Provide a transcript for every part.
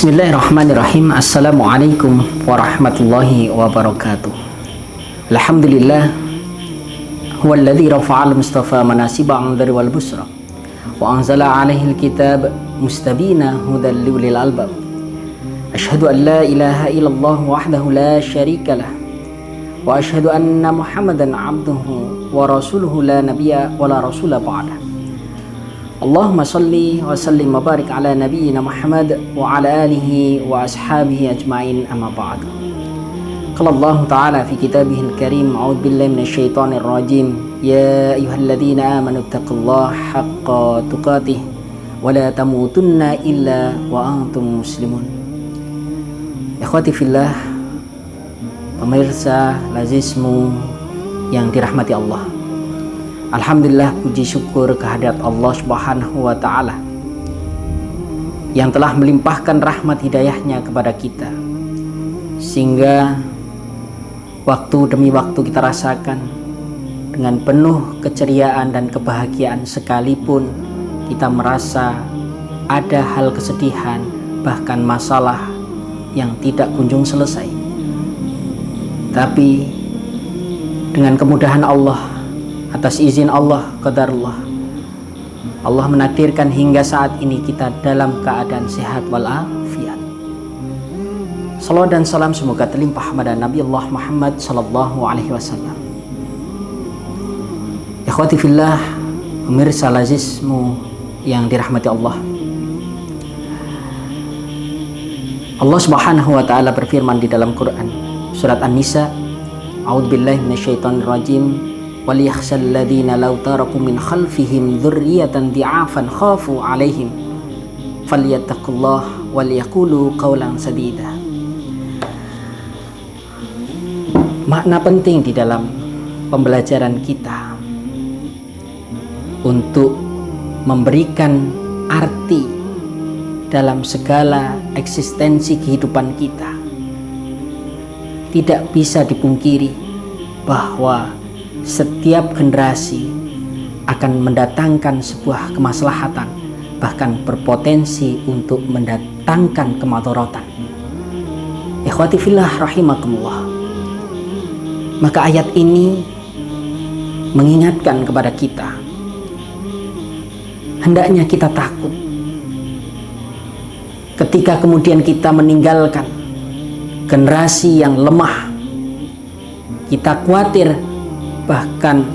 Bismillahirrahmanirrahim. Assalamualaikum warahmatullahi wabarakatuh. Alhamdulillah huwallazi rafa'al mustafa manasiba anzari wal busra wa anzala alaihi alkitab mustabina hudan liulil albab. Ashhadu an la ilaha illallah wahdahu la syarika lah wa ashhadu anna muhammadan abduhu wa rasuluhu la nabiyya wa la rasula ba'dah. Allahumma salli wa sallim wa barik ala nabiyyina Muhammad wa ala alihi wa ashabihi ajma'in, amma ba'du. Qala Allah ta'ala fi kitabihil karim, a'udzu billahi minasyaitonir rajim, ya ayyuhalladzina amanu taqullaha haqqa tuqatih wa la tamutunna illa wa antum muslimun. Ikhwati fillah, pemirsa lazismu yang dirahmati Allah, alhamdulillah, puji syukur kehadirat Allah Subhanahu wa ta'ala yang telah melimpahkan rahmat hidayahnya kepada kita, sehingga waktu demi waktu kita rasakan dengan penuh keceriaan dan kebahagiaan, sekalipun kita merasa ada hal kesedihan, bahkan masalah yang tidak kunjung selesai. Tapi dengan kemudahan Allah, atas izin Allah, qadarullah, Allah menakdirkan hingga saat ini kita dalam keadaan sehat walafiat. Salawat dan salam semoga terlimpah pada Nabi Allah Muhammad sallallahu alaihi wasallam. Ikhwati fillah, pemirsa lazismu yang dirahmati Allah, Allah Subhanahu wa ta'ala berfirman di dalam Quran surat An-Nisa, a'udzubillahi minasyaitonir rajim, وَلْيَخْشَى الَّذِينَ لَوْ تَرَكُوا مِنْ خَلْفِهِمْ ذُرِّيَّةً ضِعَافًا خَافُوا عَلَيْهِمْ فَلْيَتَّقُوا اللَّهَ وَلْيَقُولُوا قَوْلًا سَدِيدًا. Makna penting di dalam pembelajaran kita untuk memberikan arti dalam segala eksistensi kehidupan kita. Tidak bisa dipungkiri bahwa setiap generasi akan mendatangkan sebuah kemaslahatan, bahkan berpotensi untuk mendatangkan kemadharatan. Ikhwati fillah rahimakumullah, maka ayat ini mengingatkan kepada kita, hendaknya kita takut ketika kemudian kita meninggalkan generasi yang lemah. Kita khawatir, bahkan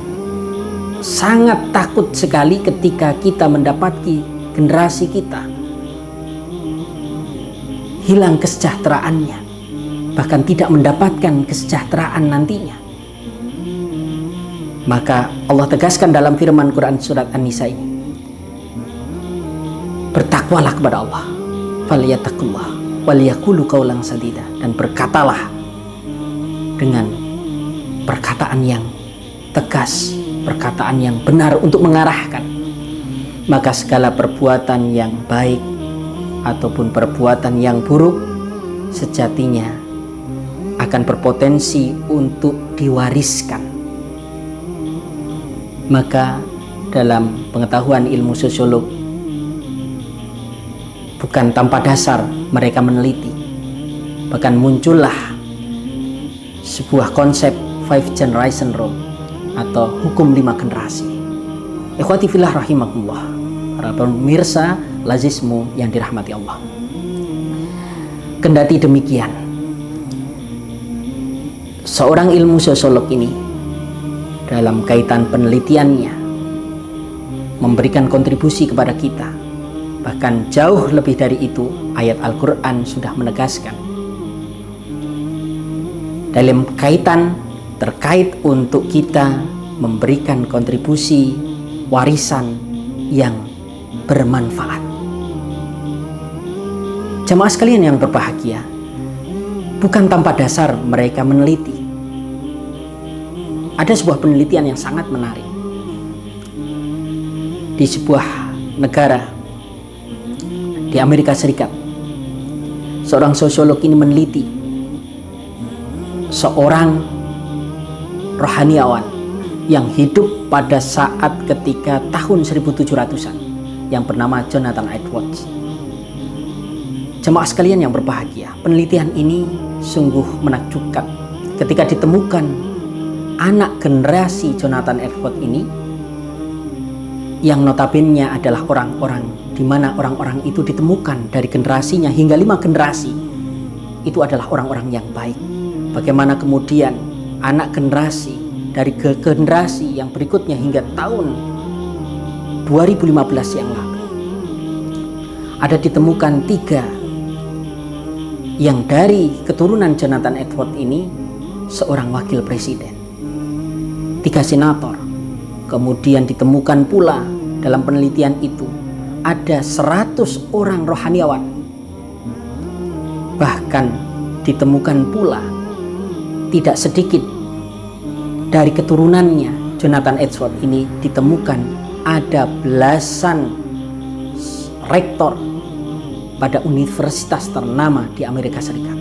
sangat takut sekali ketika kita mendapati generasi kita hilang kesejahteraannya, bahkan tidak mendapatkan kesejahteraan nantinya. Maka Allah tegaskan dalam firman Quran surat An-Nisa ini, bertakwalah kepada Allah, falyattaqullah waliyaqulu qawlan sadida, dan berkatalah dengan perkataan yang tegas, perkataan yang benar untuk mengarahkan. Maka segala perbuatan yang baik ataupun perbuatan yang buruk sejatinya akan berpotensi untuk diwariskan. Maka dalam pengetahuan ilmu sosiolog, bukan tanpa dasar mereka meneliti, bahkan muncullah sebuah konsep 5 generation rule atau hukum 5 generasi. Ikhwati fillah rahimakumullah, para pemirsa lazismu yang dirahmati Allah, kendati demikian, seorang ilmu sosiolog ini dalam kaitan penelitiannya memberikan kontribusi kepada kita. Bahkan jauh lebih dari itu, ayat Al-Quran sudah menegaskan dalam kaitan terkait untuk kita memberikan kontribusi warisan yang bermanfaat. Jamaah sekalian yang berbahagia, bukan tanpa dasar mereka meneliti. Ada sebuah penelitian yang sangat menarik di sebuah negara di Amerika Serikat. Seorang sosiolog ini meneliti seorang rohaniawan yang hidup pada saat ketika tahun 1700-an yang bernama Jonathan Edwards. Jemaah sekalian yang berbahagia, penelitian ini sungguh menakjubkan ketika ditemukan anak generasi Jonathan Edwards ini yang notabene adalah orang-orang di mana orang-orang itu ditemukan dari generasinya hingga 5 generasi itu adalah orang-orang yang baik. Bagaimana kemudian anak generasi dari generasi yang berikutnya hingga tahun 2015 yang lalu ada ditemukan 3 yang dari keturunan Jonathan Edwards ini seorang wakil presiden, 3 senator. Kemudian ditemukan pula dalam penelitian itu ada 100 orang rohaniawan. Bahkan ditemukan pula tidak sedikit dari keturunannya Jonathan Edwards ini ditemukan ada belasan rektor pada universitas ternama di Amerika Serikat.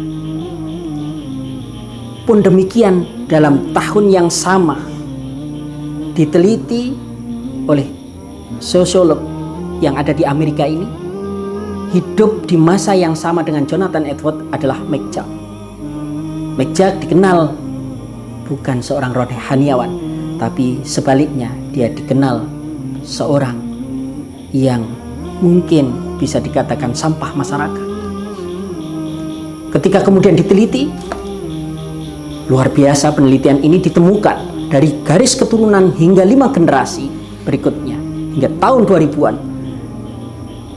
Pun demikian dalam tahun yang sama diteliti oleh sosiolog yang ada di Amerika ini, hidup di masa yang sama dengan Jonathan Edwards adalah McJack. McJack dikenal bukan seorang rohaniawan, tapi sebaliknya dia dikenal seorang yang mungkin bisa dikatakan sampah masyarakat. Ketika kemudian diteliti, luar biasa penelitian ini ditemukan dari garis keturunan hingga 5 generasi berikutnya hingga tahun 2000-an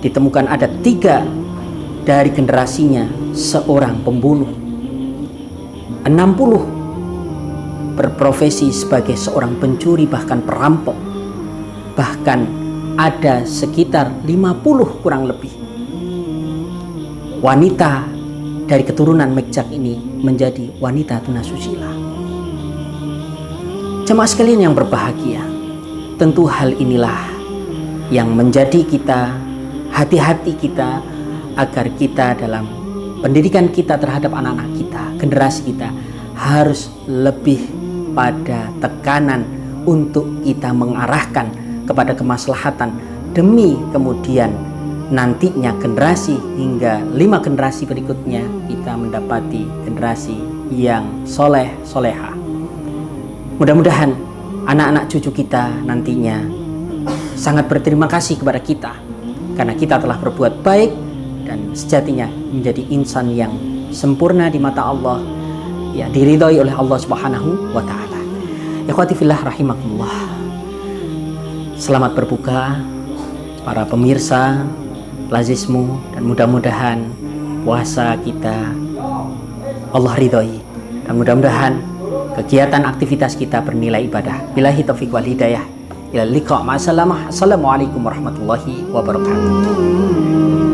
ditemukan ada 3 dari generasinya seorang pembunuh, 60 berprofesi sebagai seorang pencuri bahkan perampok, bahkan ada sekitar 50 kurang lebih wanita dari keturunan McJack ini menjadi wanita tunasusila. Jemaah sekalian yang berbahagia, tentu hal inilah yang menjadi kita hati-hati kita agar kita dalam pendidikan kita terhadap anak-anak kita, generasi kita harus lebih pada tekanan untuk kita mengarahkan kepada kemaslahatan demi kemudian nantinya generasi hingga 5 generasi berikutnya kita mendapati generasi yang soleh soleha. Mudah-mudahan anak-anak cucu kita nantinya sangat berterima kasih kepada kita karena kita telah berbuat baik dan sejatinya menjadi insan yang sempurna di mata Allah, ya diridhoi oleh Allah Subhanahu wa taala. Ikhwati fillah rahimakumullah. Selamat berbuka para pemirsa lazismu, dan mudah-mudahan puasa kita Allah ridhoi dan mudah-mudahan kegiatan aktivitas kita bernilai ibadah. Billahi taufiq wal hidayah. Ila liqa' ma'assalamah. Assalamualaikum warahmatullahi wabarakatuh.